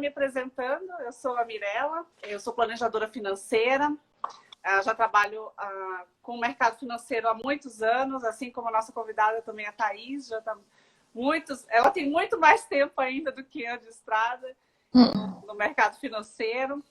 me apresentando, eu sou a Mirela, eu sou planejadora financeira, já trabalho com o mercado financeiro há muitos anos, assim como a nossa convidada também, a Thaís, ela tem muito mais tempo ainda do que eu de estrada no mercado financeiro.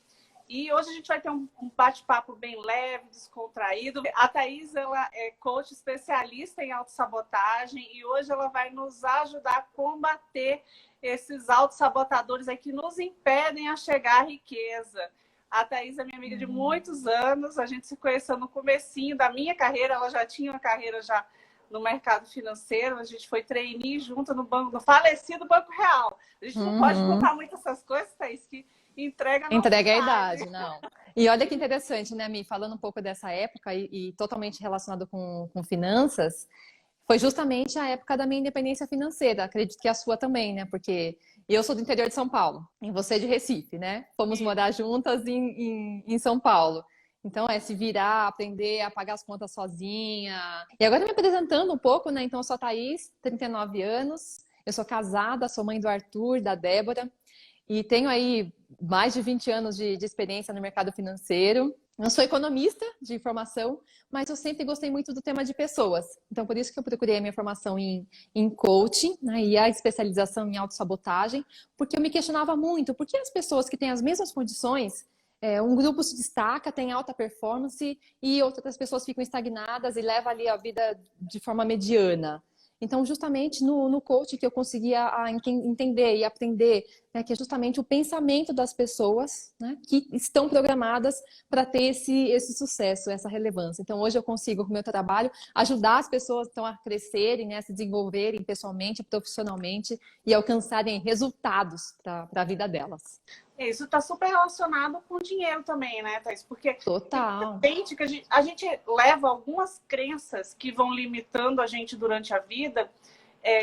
E hoje a gente vai ter um bate-papo bem leve, descontraído. A Thaís, ela é coach especialista em autossabotagem e hoje ela vai nos ajudar a combater esses autossabotadores aí que nos impedem a chegar à riqueza. A Thaís é minha amiga de muitos anos, a gente se conheceu no comecinho da minha carreira, ela já tinha uma carreira já no mercado financeiro, a gente foi trainee junto no falecido Banco Real. A gente não pode contar muito essas coisas, Thaís, que entrega a idade, não. E olha que interessante, né, Mi? Falando um pouco dessa época e totalmente relacionado com finanças, foi justamente a época da minha independência financeira. Acredito que a sua também, né? Porque eu sou do interior de São Paulo e você é de Recife, né? Fomos morar juntas em São Paulo. Então, se virar, aprender a pagar as contas sozinha. E agora me apresentando um pouco, né? Então, eu sou a Thaís, 39 anos. Eu sou casada, sou mãe do Arthur, da Débora. E tenho aí mais de 20 anos de experiência no mercado financeiro. Eu sou economista de formação, mas eu sempre gostei muito do tema de pessoas. Então, por isso que eu procurei a minha formação em coaching, né, e a especialização em autossabotagem, porque eu me questionava muito, por que as pessoas que têm as mesmas condições, um grupo se destaca, tem alta performance, e outras pessoas ficam estagnadas e levam ali a vida de forma mediana. Então, justamente no coaching que eu conseguia entender e aprender, né, que é justamente o pensamento das pessoas, né, que estão programadas para ter esse sucesso, essa relevância. Então, hoje eu consigo, com o meu trabalho, ajudar as pessoas então, a crescerem, né, a se desenvolverem pessoalmente, profissionalmente e alcançarem resultados para a vida delas. Isso está super relacionado com o dinheiro também, né, Thaís? Porque total. Que a gente leva algumas crenças que vão limitando a gente durante a vida,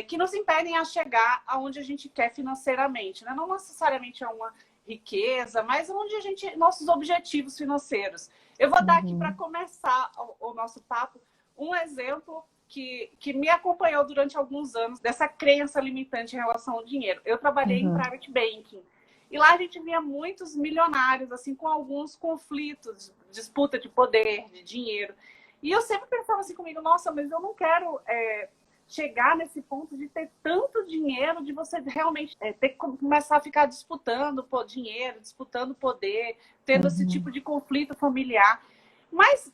que nos impedem a chegar aonde a gente quer financeiramente, né? Não necessariamente a uma riqueza, mas onde nossos objetivos financeiros. Eu vou dar aqui para começar o nosso papo um exemplo que me acompanhou durante alguns anos dessa crença limitante em relação ao dinheiro. Eu trabalhei em private banking. E lá a gente via muitos milionários, assim, com alguns conflitos, disputa de poder, de dinheiro. E eu sempre pensava assim comigo, nossa, mas eu não quero chegar nesse ponto de ter tanto dinheiro, de você realmente ter que começar a ficar disputando dinheiro, disputando poder, tendo esse tipo de conflito familiar. Mas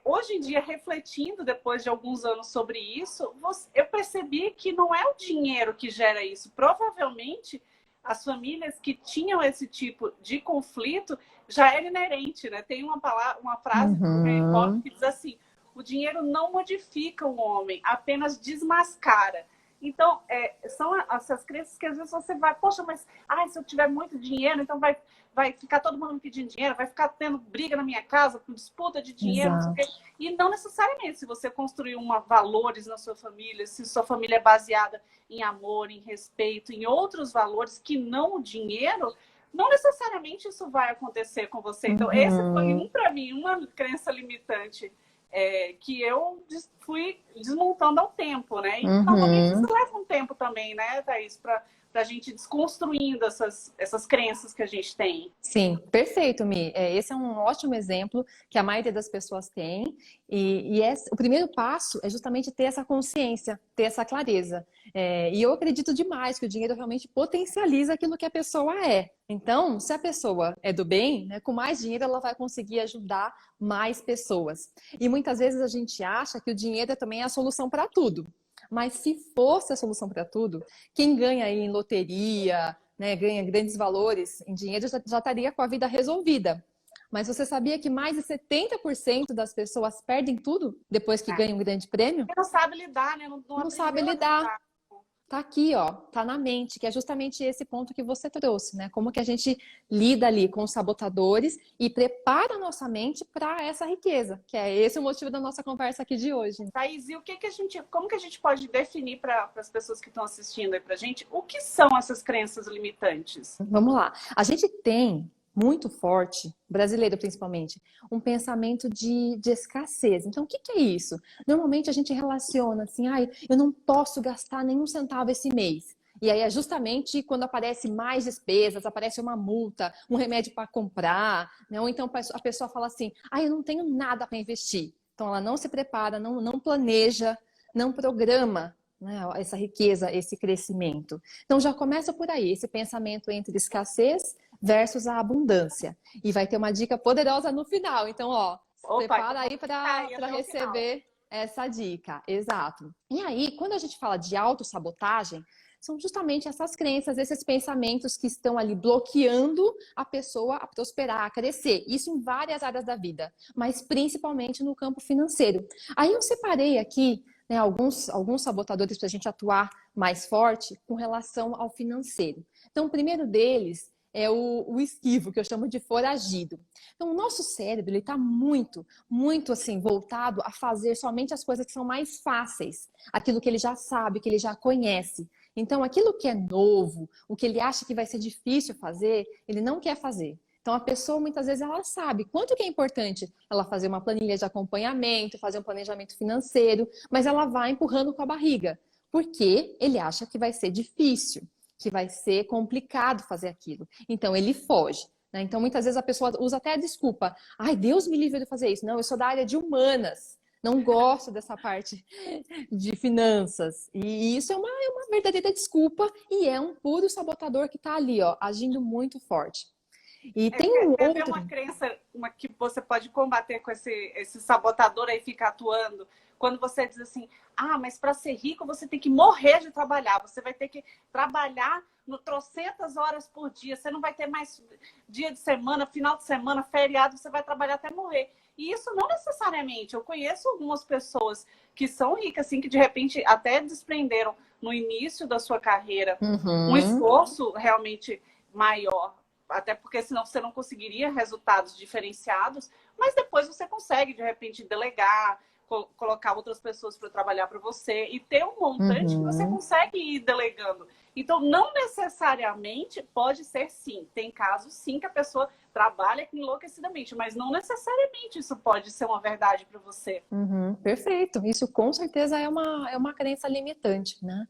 hoje em dia, refletindo depois de alguns anos sobre isso, eu percebi que não é o dinheiro que gera isso. Provavelmente as famílias que tinham esse tipo de conflito já era inerente, né? Tem uma frase do Ray Kroc que diz assim: o dinheiro não modifica o homem, apenas desmascara. Então, são essas crenças que às vezes você vai, poxa, mas se eu tiver muito dinheiro, então vai ficar todo mundo me pedindo dinheiro, vai ficar tendo briga na minha casa, com disputa de dinheiro, não sei o quê. E não necessariamente, se você construir valores na sua família, se sua família é baseada em amor, em respeito, em outros valores que não o dinheiro, não necessariamente isso vai acontecer com você. Então, esse foi para mim, uma crença limitante que eu fui desmontando ao tempo, né? E normalmente isso leva um tempo também, né, Thaís, para a gente desconstruindo essas crenças que a gente tem. Sim, perfeito, Mi. Esse é um ótimo exemplo que a maioria das pessoas tem. O primeiro passo é justamente ter essa consciência, ter essa clareza. E eu acredito demais que o dinheiro realmente potencializa aquilo que a pessoa é. Então, se a pessoa é do bem, né, com mais dinheiro ela vai conseguir ajudar mais pessoas. E muitas vezes a gente acha que o dinheiro também é a solução para tudo. Mas se fosse a solução para tudo, quem ganha aí em loteria, né, ganha grandes valores em dinheiro, já estaria com a vida resolvida. Mas você sabia que mais de 70% das pessoas perdem tudo depois que ganham um grande prêmio? Não sabe lidar, né? Não sabe lidar. Tá aqui, ó, tá na mente, que é justamente esse ponto que você trouxe, né? Como que a gente lida ali com os sabotadores e prepara a nossa mente para essa riqueza, que é esse o motivo da nossa conversa aqui de hoje. Thaís, e como que a gente pode definir para as pessoas que estão assistindo aí pra gente, o que são essas crenças limitantes? Vamos lá. A gente tem muito forte, brasileiro principalmente, um pensamento de escassez. Então, o que é isso? Normalmente a gente relaciona assim, eu não posso gastar nenhum centavo esse mês. E aí é justamente quando aparece mais despesas, aparece uma multa, um remédio para comprar, né? Ou então a pessoa fala assim, eu não tenho nada para investir. Então ela não se prepara, não planeja, não programa, né, essa riqueza, esse crescimento. Então já começa por aí, esse pensamento entre escassez versus a abundância. E vai ter uma dica poderosa no final. Então, Opa, prepara aí para receber essa dica. Exato. E aí, quando a gente fala de autossabotagem, são justamente essas crenças, esses pensamentos que estão ali bloqueando a pessoa a prosperar, a crescer. Isso em várias áreas da vida, mas principalmente no campo financeiro. Aí eu separei aqui, né, alguns sabotadores para a gente atuar mais forte com relação ao financeiro. Então, o primeiro deles é o esquivo, que eu chamo de foragido. Então, o nosso cérebro, ele está muito assim, voltado a fazer somente as coisas que são mais fáceis, aquilo que ele já sabe, que ele já conhece. Então, aquilo que é novo, o que ele acha que vai ser difícil fazer, ele não quer fazer. Então, a pessoa, muitas vezes, ela sabe quanto que é importante ela fazer uma planilha de acompanhamento, fazer um planejamento financeiro, mas ela vai empurrando com a barriga, porque ele acha que vai ser difícil, que vai ser complicado fazer aquilo. Então, ele foge. Né? Então, muitas vezes, a pessoa usa até a desculpa. Ai, Deus me livre de fazer isso. Não, eu sou da área de humanas. Não gosto dessa parte de finanças. E isso é uma verdadeira desculpa e é um puro sabotador que está ali, agindo muito forte. E tem um outro... outro... uma crença que você pode combater com esse sabotador aí, ficar atuando, quando você diz assim, mas para ser rico você tem que morrer de trabalhar, você vai ter que trabalhar no trocentas horas por dia, você não vai ter mais dia de semana, final de semana, feriado, você vai trabalhar até morrer. E isso não necessariamente, eu conheço algumas pessoas que são ricas, assim, que de repente até desprenderam no início da sua carreira um esforço realmente maior, até porque senão você não conseguiria resultados diferenciados, mas depois você consegue, de repente, delegar, colocar outras pessoas para trabalhar para você e ter um montante que você consegue ir delegando. Então, não necessariamente pode ser sim. Tem casos, sim, que a pessoa trabalha enlouquecidamente, mas não necessariamente isso pode ser uma verdade para você. Perfeito. Isso com certeza é uma crença limitante, né?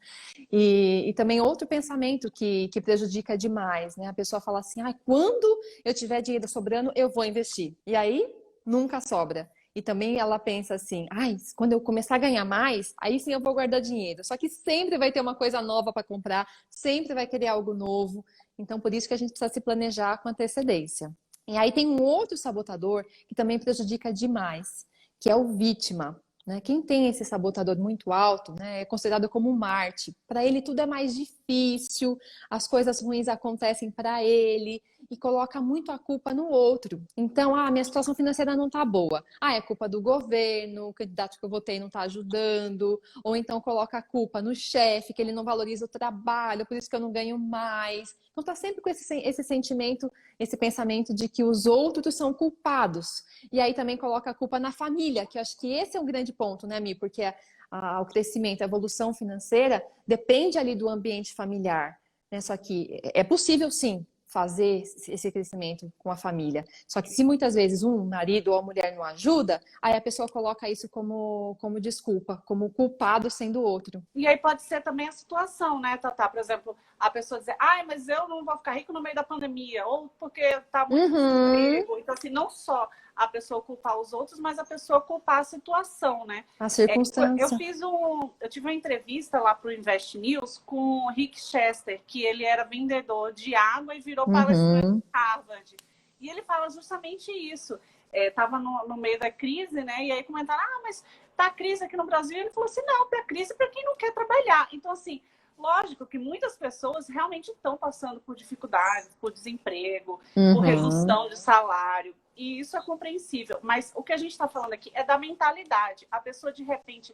E também outro pensamento que prejudica demais, né? A pessoa fala assim, quando eu tiver dinheiro sobrando, eu vou investir. E aí, nunca sobra. E também ela pensa assim, quando eu começar a ganhar mais, aí sim eu vou guardar dinheiro. Só que sempre vai ter uma coisa nova para comprar, sempre vai querer algo novo. Então, por isso que a gente precisa se planejar com antecedência. E aí tem um outro sabotador que também prejudica demais, que é o vítima. Né? Quem tem esse sabotador muito alto, né, é considerado como um Marte. Para ele tudo é mais difícil, as coisas ruins acontecem para ele e coloca muito a culpa no outro. Então, minha situação financeira não está boa. É culpa do governo, o candidato que eu votei não está ajudando. Ou então coloca a culpa no chefe, que ele não valoriza o trabalho, por isso que eu não ganho mais. Então, está sempre com esse sentimento, esse pensamento de que os outros são culpados. E aí também coloca a culpa na família, que eu acho que esse é um grande ponto, né, Mi? Porque o crescimento, a evolução financeira depende ali do ambiente familiar. Né? Só que é possível, sim, fazer esse crescimento com a família. Só que se muitas vezes um marido ou a mulher não ajuda, aí a pessoa coloca isso como desculpa, como culpado sendo o outro. E aí pode ser também a situação, né, Tatá? Por exemplo, a pessoa dizer, mas eu não vou ficar rico no meio da pandemia, ou porque tá muito desemprego. Então, assim, não só a pessoa culpar os outros, mas a pessoa culpar a situação, né? A circunstância. Eu tive uma entrevista lá para o Invest News com o Rick Chester, que ele era vendedor de água e virou palestrante de Harvard. E ele fala justamente isso. Estava no meio da crise, né? E aí comentaram, mas tá a crise aqui no Brasil. E ele falou assim, não, tá a crise para quem não quer trabalhar. Então, assim, lógico que muitas pessoas realmente estão passando por dificuldades, por desemprego, por redução de salário. E isso é compreensível. Mas o que a gente está falando aqui é da mentalidade. A pessoa, de repente,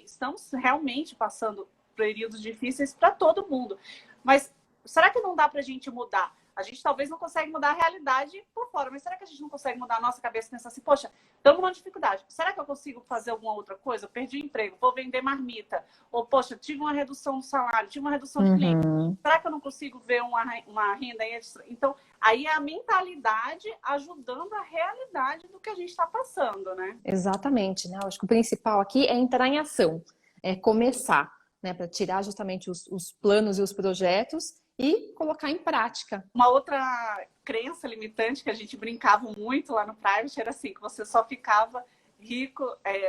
estamos realmente passando períodos difíceis para todo mundo. Mas será que não dá para a gente mudar? A gente talvez não consegue mudar a realidade por fora, mas será que a gente não consegue mudar a nossa cabeça e pensar assim, poxa, estamos numa dificuldade, será que eu consigo fazer alguma outra coisa? Eu perdi o emprego, vou vender marmita. Ou, poxa, tive uma redução do salário, tive uma redução de cliente. Será que eu não consigo ver uma renda extra? Então, aí é a mentalidade ajudando a realidade do que a gente está passando, né? Exatamente, né? Eu acho que o principal aqui é entrar em ação, é começar. né? Para tirar justamente os planos e os projetos e colocar em prática. Uma outra crença limitante que a gente brincava muito lá no Private era assim, que você só ficava rico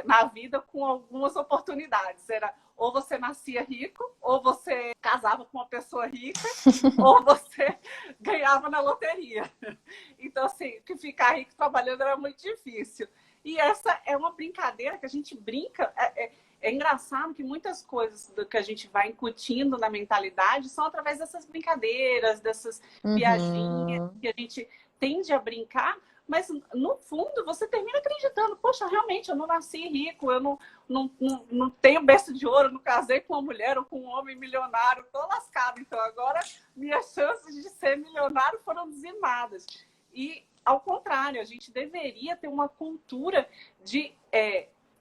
na vida com algumas oportunidades. Era ou você nascia rico, ou você casava com uma pessoa rica, ou você ganhava na loteria. Então, assim, que ficar rico trabalhando era muito difícil. E essa é uma brincadeira que a gente brinca. É engraçado que muitas coisas do que a gente vai incutindo na mentalidade são através dessas brincadeiras, dessas piadinhas que a gente tende a brincar, mas no fundo você termina acreditando, poxa, realmente eu não nasci rico, eu não tenho berço de ouro, não casei com uma mulher ou com um homem milionário, estou lascado, então agora minhas chances de ser milionário foram dizimadas. E ao contrário, a gente deveria ter uma cultura de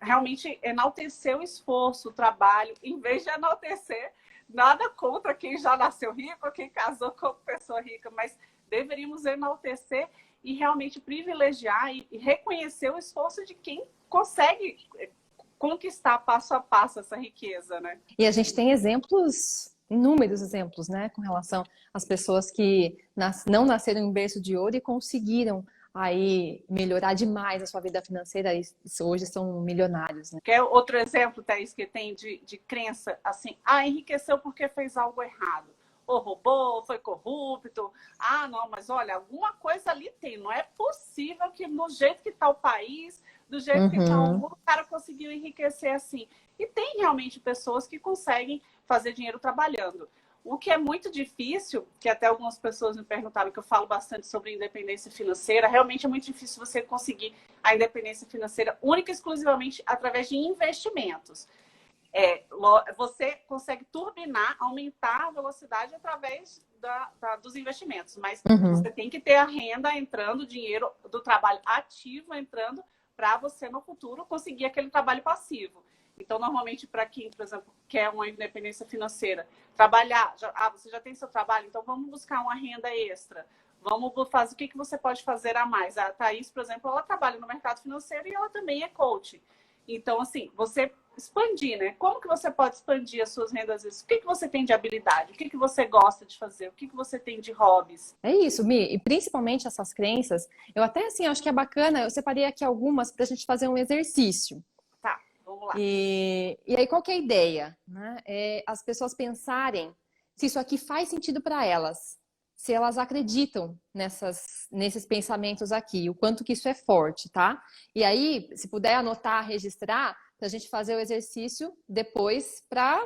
realmente enaltecer o esforço, o trabalho, em vez de enaltecer, nada contra quem já nasceu rico, quem casou com pessoa rica, mas deveríamos enaltecer e realmente privilegiar e reconhecer o esforço de quem consegue conquistar passo a passo essa riqueza, né? E a gente tem exemplos, inúmeros exemplos, né, com relação às pessoas que não nasceram em berço de ouro e conseguiram aí melhorar demais a sua vida financeira e hoje são milionários, né? Quer outro exemplo, Thaís, que tem de crença assim, enriqueceu porque fez algo errado. Ou roubou, foi corrupto. Não, mas olha, alguma coisa ali tem. Não é possível que no jeito que está o país, do jeito que está o mundo, o cara conseguiu enriquecer assim. E tem realmente pessoas que conseguem fazer dinheiro trabalhando. O que é muito difícil, que até algumas pessoas me perguntaram, que eu falo bastante sobre independência financeira, realmente é muito difícil você conseguir a independência financeira única e exclusivamente através de investimentos. Você consegue turbinar, aumentar a velocidade através dos investimentos, mas você tem que ter a renda entrando, o dinheiro do trabalho ativo entrando, para você no futuro conseguir aquele trabalho passivo. Então, normalmente, para quem, por exemplo, quer uma independência financeira, trabalhar, você já tem seu trabalho, então vamos buscar uma renda extra. Vamos fazer o que você pode fazer a mais. A Thaís, por exemplo, ela trabalha no mercado financeiro e ela também é coach. Então, assim, você expandir, né? Como que você pode expandir as suas rendas extras? O que você tem de habilidade? O que você gosta de fazer? O que você tem de hobbies? É isso, Mi. E principalmente essas crenças, eu até, assim, acho que é bacana, eu separei aqui algumas para a gente fazer um exercício. Vamos lá. E aí, qual que é a ideia? Né? É as pessoas pensarem se isso aqui faz sentido para elas, se elas acreditam nesses pensamentos aqui, o quanto que isso é forte, tá? E aí, se puder anotar, registrar, para a gente fazer o exercício depois para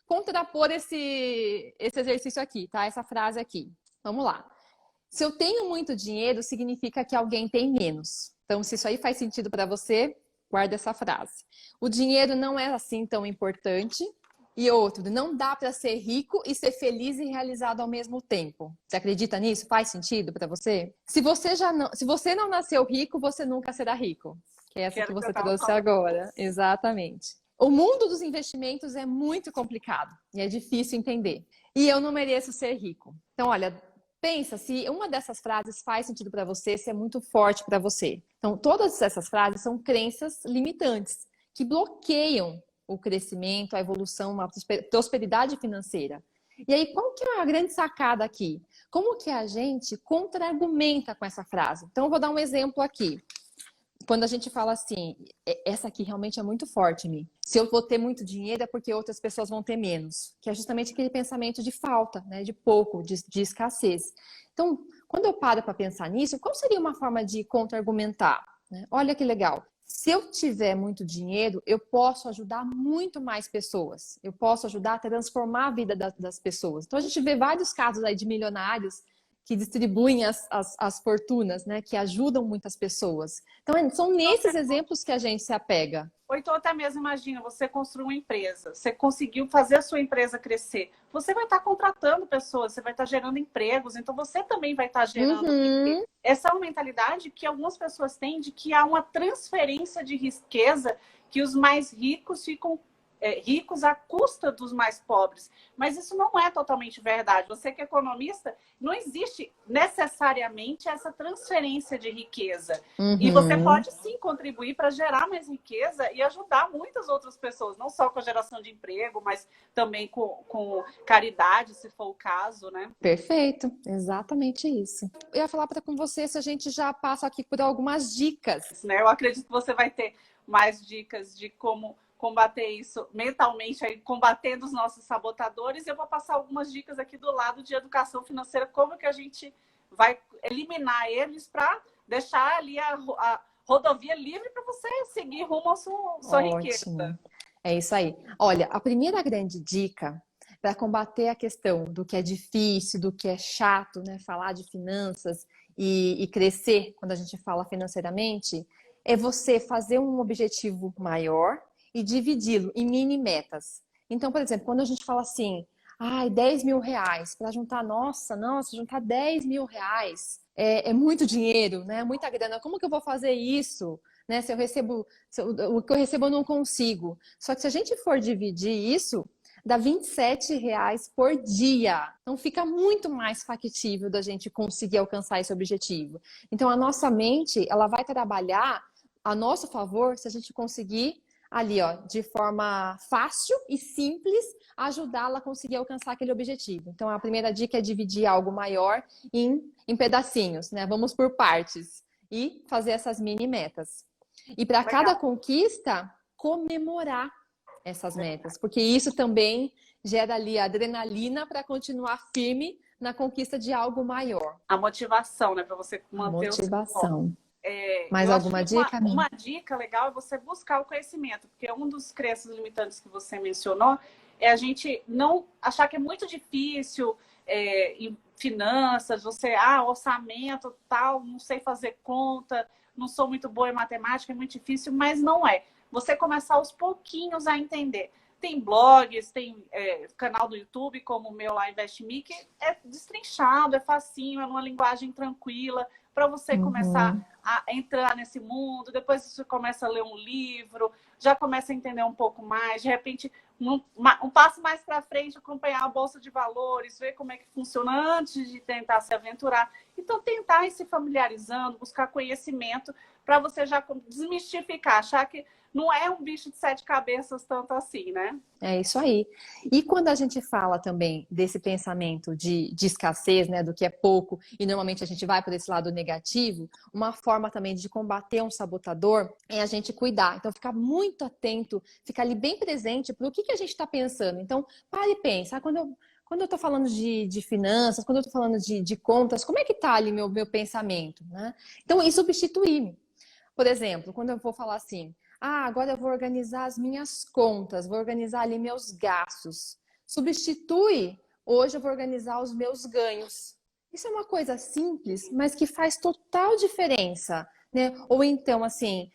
contrapor esse exercício aqui, tá? Essa frase aqui. Vamos lá. Se eu tenho muito dinheiro, significa que alguém tem menos. Então, se isso aí faz sentido para você, guarda essa frase. O dinheiro não é assim tão importante. E outro, não dá para ser rico e ser feliz e realizado ao mesmo tempo. Você acredita nisso? Faz sentido para você? Se você não nasceu rico, você nunca será rico. Que é essa que você trouxe agora. Exatamente. O mundo dos investimentos é muito complicado e é difícil entender. E eu não mereço ser rico. Então, olha, pensa se uma dessas frases faz sentido para você, se é muito forte para você. Então, todas essas frases são crenças limitantes que bloqueiam o crescimento, a evolução, a prosperidade financeira. E aí, qual que é a grande sacada aqui? Como que a gente contra-argumenta com essa frase? Então, eu vou dar um exemplo aqui. Quando a gente fala assim, essa aqui realmente é muito forte em mim. Se eu vou ter muito dinheiro é porque outras pessoas vão ter menos. Que é justamente aquele pensamento de falta, né? De pouco, de escassez. Então, quando eu paro para pensar nisso, qual seria uma forma de contra-argumentar? Né? Olha que legal. Se eu tiver muito dinheiro, eu posso ajudar muito mais pessoas. Eu posso ajudar a transformar a vida das pessoas. Então, a gente vê vários casos aí de milionários que distribuem as fortunas, né? Que ajudam muitas pessoas. Então, são nesses exemplos que a gente se apega. Ou então até mesmo, imagina, você construiu uma empresa, você conseguiu fazer a sua empresa crescer. Você vai estar contratando pessoas, você vai estar gerando empregos, então você também vai estar gerando empregos. Essa é uma mentalidade que algumas pessoas têm de que há uma transferência de riqueza, que os mais ricos ficam ricos à custa dos mais pobres. Mas isso não é totalmente verdade. Você que é economista, não existe necessariamente essa transferência de riqueza. E você pode sim contribuir para gerar mais riqueza e ajudar muitas outras pessoas, não só com a geração de emprego, mas também com caridade, se for o caso, né? Perfeito, exatamente isso. Eu ia falar com você se a gente já passa aqui por algumas dicas. Eu acredito que você vai ter mais dicas de como combater isso mentalmente, aí, combatendo os nossos sabotadores. E eu vou passar algumas dicas aqui do lado de educação financeira, como que a gente vai eliminar eles para deixar ali a rodovia livre para você seguir rumo à sua riqueza. É isso aí. Olha, a primeira grande dica para combater a questão do que é difícil, do que é chato, né, falar de finanças e crescer quando a gente fala financeiramente, é você fazer um objetivo maior e dividi-lo em mini metas. Então, por exemplo, quando a gente fala assim, 10 mil reais para juntar, nossa, juntar 10 mil reais é muito dinheiro, né? Muita grana. Como que eu vou fazer isso? Né? O que eu recebo eu não consigo. Só que se a gente for dividir isso, dá R$ 27 por dia. Então fica muito mais factível da gente conseguir alcançar esse objetivo. Então a nossa mente, ela vai trabalhar a nosso favor se a gente conseguir ali, ó, de forma fácil e simples, ajudá-la a conseguir alcançar aquele objetivo. Então a primeira dica é dividir algo maior em pedacinhos, né? Vamos por partes e fazer essas mini metas. E para cada conquista, comemorar essas metas, porque isso também gera ali adrenalina para continuar firme na conquista de algo maior. A motivação, né, para você manter o motivação. Mais eu alguma dica? Uma dica legal é você buscar o conhecimento, porque um dos crenças limitantes que você mencionou é a gente não achar que é muito difícil em finanças, você, orçamento, tal, não sei fazer conta, não sou muito boa em matemática, é muito difícil, mas não é. Você começar aos pouquinhos a entender. Tem blogs, tem canal do YouTube, como o meu lá, InvestMe, que é destrinchado, é facinho, é numa linguagem tranquila, para você começar a entrar nesse mundo. Depois você começa a ler um livro, já começa a entender um pouco mais. De repente, um passo mais para frente, acompanhar a Bolsa de Valores, ver como é que funciona antes de tentar se aventurar. Então, tentar ir se familiarizando, buscar conhecimento, para você já desmistificar, achar que não é um bicho de 7 cabeças tanto assim, né? É isso aí. E quando a gente fala também desse pensamento de escassez, né, do que é pouco, e normalmente a gente vai por esse lado negativo, uma forma também de combater um sabotador é a gente cuidar. Então, ficar muito atento, ficar ali bem presente para o que a gente está pensando. Então, pare e pensa. Quando eu estou falando de finanças, quando eu estou falando de contas, como é que está ali meu pensamento, né? Então, e substituir. Por exemplo, quando eu vou falar assim, agora eu vou organizar as minhas contas, vou organizar ali meus gastos. Substitui, hoje eu vou organizar os meus ganhos. Isso é uma coisa simples, mas que faz total diferença, né? Ou então, assim,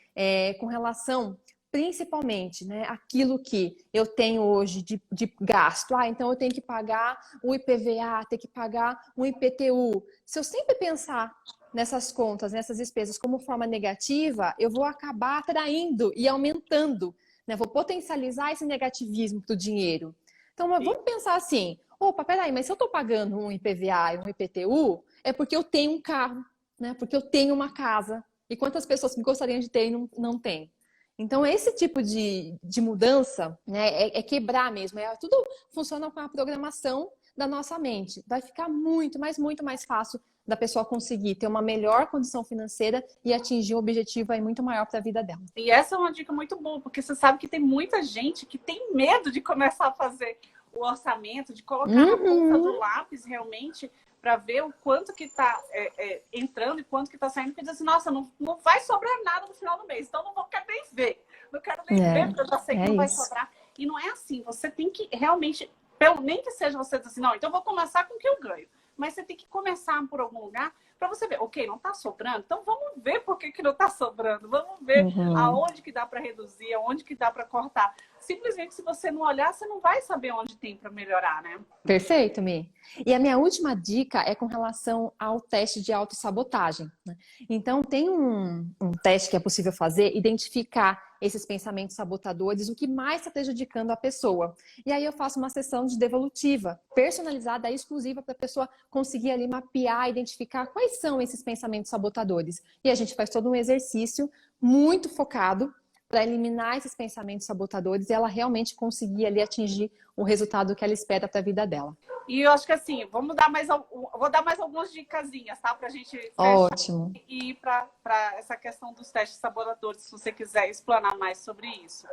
com relação, principalmente, né, aquilo que eu tenho hoje de gasto. Então eu tenho que pagar o IPVA, tenho que pagar o IPTU. Se eu sempre pensar nessas contas, nessas despesas como forma negativa, eu vou acabar atraindo e aumentando, né? Vou potencializar esse negativismo do dinheiro. Então, vamos pensar assim, opa, peraí, mas se eu estou pagando um IPVA e um IPTU, é porque eu tenho um carro, né? Porque eu tenho uma casa. E quantas pessoas que gostariam de ter e não têm? Então, esse tipo de mudança, né, é quebrar mesmo. Tudo funciona com a programação da nossa mente. Vai ficar muito mais fácil da pessoa conseguir ter uma melhor condição financeira e atingir um objetivo aí muito maior para a vida dela. E essa é uma dica muito boa, porque você sabe que tem muita gente que tem medo de começar a fazer o orçamento, de colocar na ponta do lápis realmente, para ver o quanto que está entrando e quanto que está saindo, porque diz assim, nossa, não vai sobrar nada no final do mês, então não quero nem ver. Não quero nem ver, porque eu já sei que não vai sobrar. E não é assim, você tem que realmente, nem que seja você dizer assim, não, então eu vou começar com o que eu ganho. Mas você tem que começar por algum lugar para você ver, ok, não está sobrando, então vamos ver por que não está sobrando, vamos ver aonde que dá para reduzir, aonde que dá para cortar. Simplesmente, se você não olhar, você não vai saber onde tem para melhorar, né? Perfeito, Mi. E a minha última dica é com relação ao teste de autossabotagem, né? Então, tem um teste que é possível fazer, identificar esses pensamentos sabotadores, o que mais está prejudicando a pessoa. E aí eu faço uma sessão de devolutiva, personalizada, exclusiva, para a pessoa conseguir ali mapear, identificar quais são esses pensamentos sabotadores. E a gente faz todo um exercício muito focado para eliminar esses pensamentos sabotadores e ela realmente conseguir ali atingir o resultado que ela espera para a vida dela. E eu acho que assim, vou dar mais algumas dicasinhas, tá? Pra gente fechar Ótimo. e ir para essa questão dos testes sabotadores, se você quiser explanar mais sobre isso.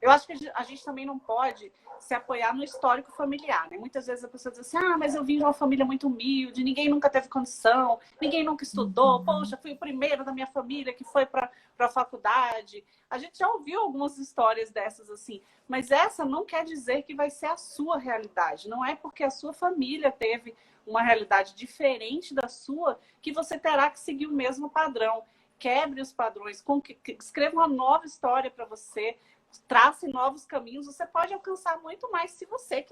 Eu acho que a gente também não pode se apoiar no histórico familiar, né? Muitas vezes a pessoa diz assim, mas eu vim de uma família muito humilde, ninguém nunca teve condição, ninguém nunca estudou, poxa, fui o primeiro da minha família que foi para a faculdade. A gente já ouviu algumas histórias dessas assim, mas essa não quer dizer que vai ser a sua realidade. Não é porque a sua família teve uma realidade diferente da sua que você terá que seguir o mesmo padrão. Quebre os padrões, escreva uma nova história para você, trace novos caminhos, você pode alcançar muito mais se você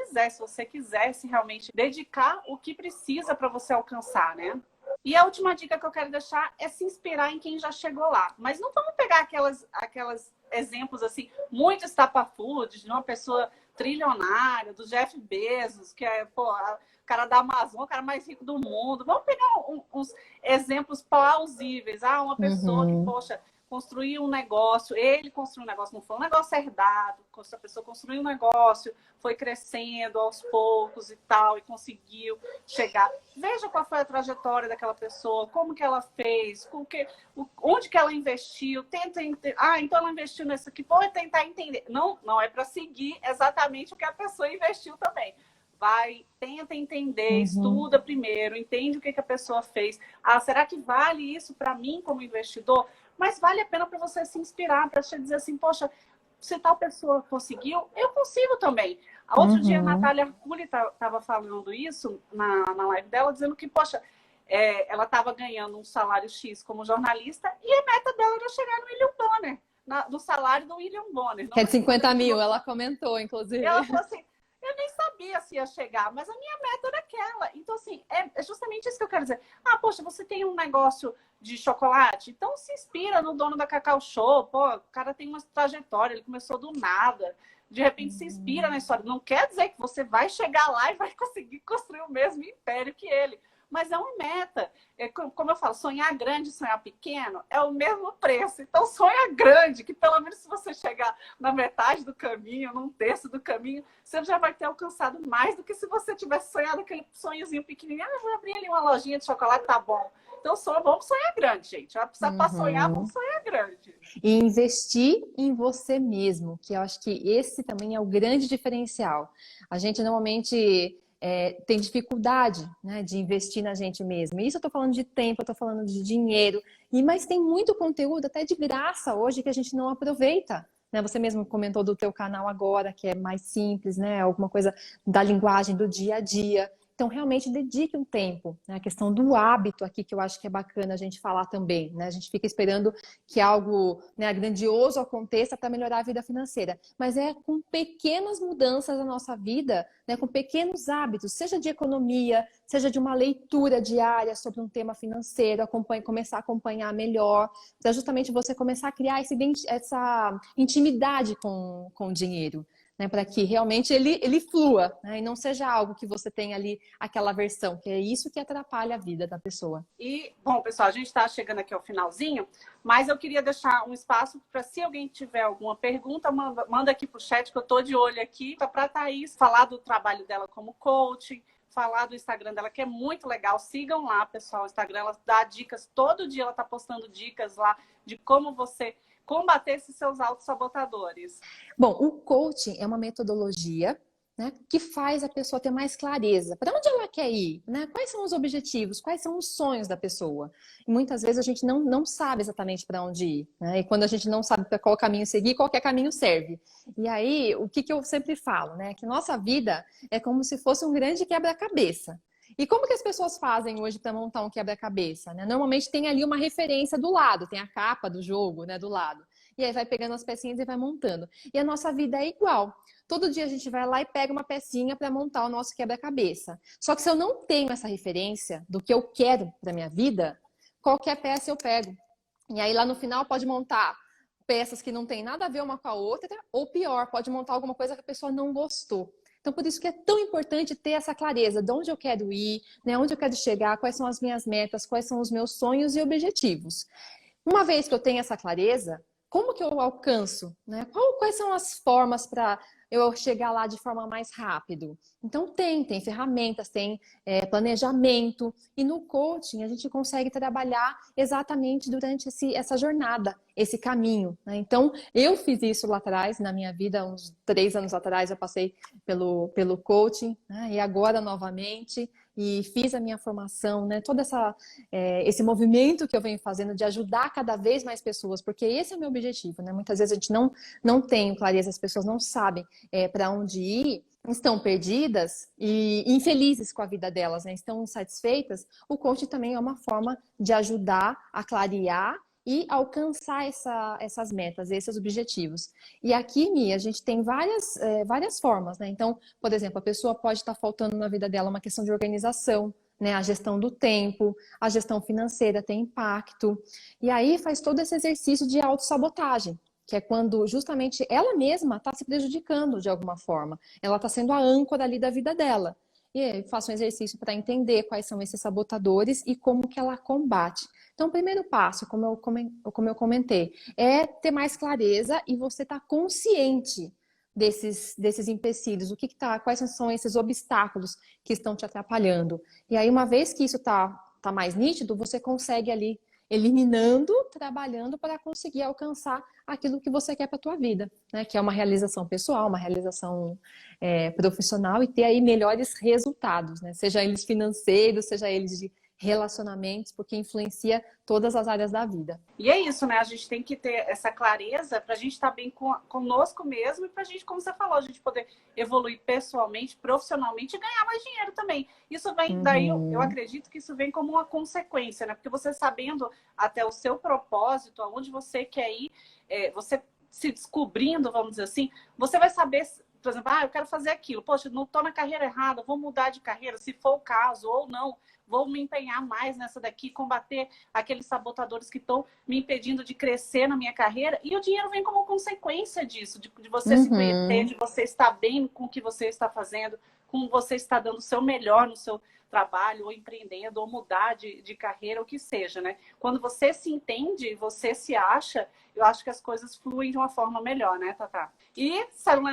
quisesse realmente dedicar o que precisa para você alcançar, né? E a última dica que eu quero deixar é se inspirar em quem já chegou lá. Mas não vamos pegar aquelas exemplos assim, muito estapafúrdios, de uma pessoa trilionária, do Jeff Bezos, que é o cara da Amazon, o cara mais rico do mundo. Vamos pegar uns exemplos plausíveis. Uma pessoa que, poxa, construir um negócio, ele construiu um negócio, não foi um negócio herdado, a pessoa construiu um negócio, foi crescendo aos poucos e tal, e conseguiu chegar. Veja qual foi a trajetória daquela pessoa, como que ela fez, onde que ela investiu, então ela investiu nisso aqui, vou tentar entender. Não é para seguir exatamente o que a pessoa investiu também. Tenta entender, estuda primeiro, entende o que a pessoa fez. Será que vale isso para mim como investidor? Mas vale a pena para você se inspirar, para você dizer assim, poxa, se tal pessoa conseguiu, eu consigo também. Outro dia a Natália Arcuri estava falando isso na live dela, dizendo que, poxa, ela estava ganhando um salário X como jornalista e a meta dela era chegar no William Bonner, no salário do William Bonner. Que é de 50 mil, ela comentou, inclusive. Ela falou assim, eu nem sabia se ia chegar, mas a minha meta era aquela. Então, assim, é justamente isso que eu quero dizer. Poxa, você tem um negócio de chocolate? Então se inspira no dono da Cacau Show. Pô, o cara tem uma trajetória, ele começou do nada. De repente se inspira na história. Não quer dizer que você vai chegar lá e vai conseguir construir o mesmo império que ele. Mas é uma meta. Como eu falo, sonhar grande e sonhar pequeno é o mesmo preço. Então, sonha grande, que pelo menos se você chegar na metade do caminho, num terço do caminho, você já vai ter alcançado mais do que se você tivesse sonhado aquele sonhozinho pequenininho. Vou abrir ali uma lojinha de chocolate, tá bom. Então, vamos sonhar grande, gente. Para sonhar, vamos sonhar grande. E investir em você mesmo, que eu acho que esse também é o grande diferencial. A gente normalmente tem dificuldade, né, de investir na gente mesmo. Isso eu tô falando de tempo, eu tô falando de dinheiro. Mas tem muito conteúdo, até de graça hoje, que a gente não aproveita. Né? Você mesmo comentou do teu canal agora, que é mais simples, né? Alguma coisa da linguagem do dia a dia. Então, realmente, dedique um tempo, né? A questão do hábito aqui, que eu acho que é bacana a gente falar também, né? A gente fica esperando que algo, né, grandioso aconteça para melhorar a vida financeira. Mas é com pequenas mudanças na nossa vida, né? Com pequenos hábitos, seja de economia, seja de uma leitura diária sobre um tema financeiro, começar a acompanhar melhor, para justamente você começar a criar essa intimidade com o dinheiro. Né, para que realmente ele flua, né, e não seja algo que você tem ali aquela versão, que é isso que atrapalha a vida da pessoa. E, bom, pessoal, a gente está chegando aqui ao finalzinho, mas eu queria deixar um espaço para, se alguém tiver alguma pergunta, manda aqui para o chat, que eu estou de olho aqui, para a Thaís falar do trabalho dela como coach, falar do Instagram dela, que é muito legal. Sigam lá, pessoal, o Instagram, ela dá dicas, todo dia ela está postando dicas lá de como você combater esses seus autossabotadores. Bom, o coaching é uma metodologia, né, que faz a pessoa ter mais clareza. Para onde ela quer ir? Né? Quais são os objetivos? Quais são os sonhos da pessoa? E muitas vezes a gente não sabe exatamente para onde ir. Né? E quando a gente não sabe para qual caminho seguir, qualquer caminho serve. E aí, o que eu sempre falo? Né? Que nossa vida é como se fosse um grande quebra-cabeça. E como que as pessoas fazem hoje para montar um quebra-cabeça? Né? Normalmente tem ali uma referência do lado, tem a capa do jogo, né, do lado. E aí vai pegando as pecinhas e vai montando. E a nossa vida é igual. Todo dia a gente vai lá e pega uma pecinha para montar o nosso quebra-cabeça. Só que se eu não tenho essa referência do que eu quero para minha vida, qualquer peça eu pego. E aí lá no final pode montar peças que não tem nada a ver uma com a outra, ou pior, pode montar alguma coisa que a pessoa não gostou. Então, por isso que é tão importante ter essa clareza de onde eu quero ir, né, onde eu quero chegar, quais são as minhas metas, quais são os meus sonhos e objetivos. Uma vez que eu tenho essa clareza, como que eu alcanço, né? Quais são as formas para eu chegar lá de forma mais rápido? Então tem ferramentas, tem planejamento, e no coaching a gente consegue trabalhar exatamente durante essa jornada, esse caminho, né? Então eu fiz isso lá atrás, na minha vida, uns 3 anos atrás eu passei pelo coaching, né? E agora novamente, e fiz a minha formação, né? Todo esse movimento que eu venho fazendo de ajudar cada vez mais pessoas, porque esse é o meu objetivo, né? Muitas vezes a gente não tem clareza, as pessoas não sabem para onde ir, estão perdidas e infelizes com a vida delas, né? Estão insatisfeitas. O coaching também é uma forma de ajudar a clarear e alcançar essas metas, esses objetivos. E aqui, Mi, a gente tem várias formas, né? Então, por exemplo, a pessoa pode estar faltando na vida dela uma questão de organização, né? A gestão do tempo, a gestão financeira tem impacto. E aí faz todo esse exercício de autossabotagem, que é quando justamente ela mesma está se prejudicando de alguma forma. Ela está sendo a âncora ali da vida dela. E aí faço um exercício para entender quais são esses sabotadores e como que ela combate. Então, o primeiro passo, como eu comentei, é ter mais clareza e você estar consciente desses empecilhos, quais são esses obstáculos que estão te atrapalhando. E aí, uma vez que isso tá mais nítido, você consegue ali eliminando, trabalhando para conseguir alcançar aquilo que você quer para a tua vida, né? Que é uma realização pessoal, uma realização profissional e ter aí melhores resultados, né? Seja eles financeiros, seja eles de relacionamentos, porque influencia todas as áreas da vida. E é isso, né? A gente tem que ter essa clareza para a gente estar bem conosco mesmo e para a gente, como você falou, a gente poder evoluir pessoalmente, profissionalmente e ganhar mais dinheiro também. Isso vem, daí eu acredito que isso vem como uma consequência, né? Porque você sabendo até o seu propósito, aonde você quer ir, você se descobrindo, vamos dizer assim, você vai saber, por exemplo, eu quero fazer aquilo, poxa, não estou na carreira errada, vou mudar de carreira, se for o caso, ou não. Vou me empenhar mais nessa daqui, combater aqueles sabotadores que estão me impedindo de crescer na minha carreira. E o dinheiro vem como consequência disso, de você se conhecer, de você estar bem com o que você está fazendo, com você está dando o seu melhor no seu trabalho, ou empreendendo, ou mudar de carreira, o que seja, né? Quando você se entende, você se acha, eu acho que as coisas fluem de uma forma melhor, né, Tatá? E,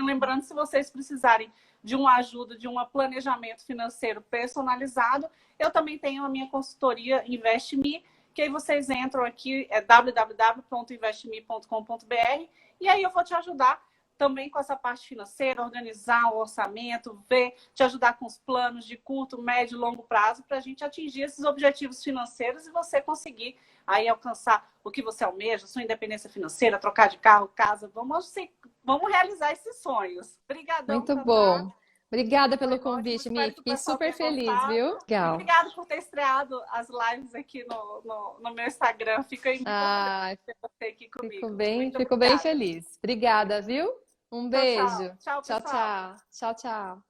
lembrando, se vocês precisarem de uma ajuda, de um planejamento financeiro personalizado, eu também tenho a minha consultoria InvestMe, que aí vocês entram aqui, www.investme.com.br, e aí eu vou te ajudar também com essa parte financeira, organizar o orçamento, te ajudar com os planos de curto, médio e longo prazo para a gente atingir esses objetivos financeiros e você conseguir aí alcançar o que você almeja, sua independência financeira, trocar de carro, casa. Vamos realizar esses sonhos. Obrigadão, Muito Tatá. bom. Obrigada pelo Foi convite, ótimo. Mi. Espero que o Fiquei pessoal super tenha feliz, gostado. viu? E Legal. obrigada por ter estreado as lives aqui no meu Instagram. Fico aí muito orgulhosa de ter você aqui comigo. Fico bem feliz. Obrigada, viu? Um Tchau, beijo. tchau. Tchau, Tchau, pessoal. tchau. Tchau, tchau.